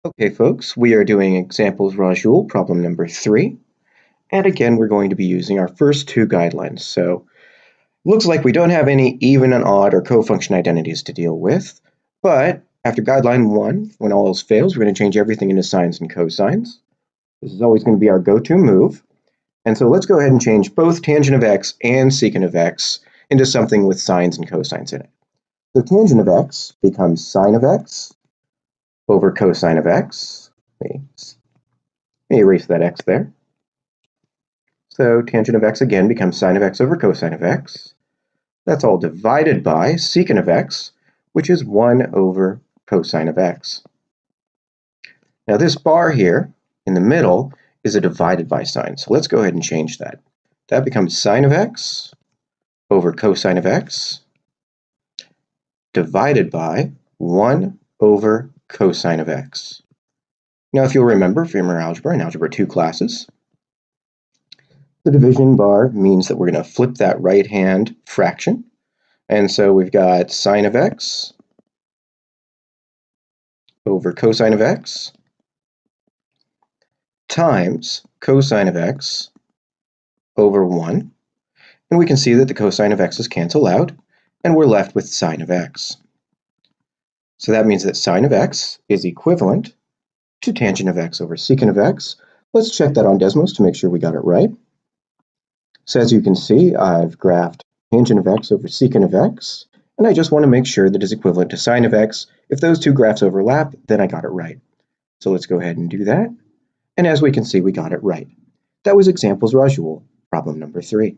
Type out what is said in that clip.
Okay, folks, we are doing examples Rajul, problem number 3. And again, we're going to be using our first two guidelines. So looks like we don't have any even and odd or co-function identities to deal with. But after guideline 1, when all else fails, we're going to change everything into sines and cosines. This is always going to be our go-to move. And so let's go ahead and change both tangent of x and secant of x into something with sines and cosines in it. So tangent of x becomes sine of x over cosine of x. Let me erase that x there. So tangent of x again becomes sine of x over cosine of x. That's all divided by secant of x, which is 1 over cosine of x. Now this bar here in the middle is a divided by sign, so let's go ahead and change that. That becomes sine of x over cosine of x divided by 1 over cosine of x. Now if you'll remember from your algebra and algebra 2 classes, the division bar means that we're going to flip that right-hand fraction. And so we've got sine of x over cosine of x times cosine of x over 1. And we can see that the cosine of x's cancel out, and we're left with sine of x. So that means that sine of x is equivalent to tangent of x over secant of x. Let's check that on Desmos to make sure we got it right. So as you can see, I've graphed tangent of x over secant of x, and I just want to make sure that it's equivalent to sine of x. If those two graphs overlap, then I got it right. So let's go ahead and do that. And as we can see, we got it right. That was examples Rajul, problem number 3.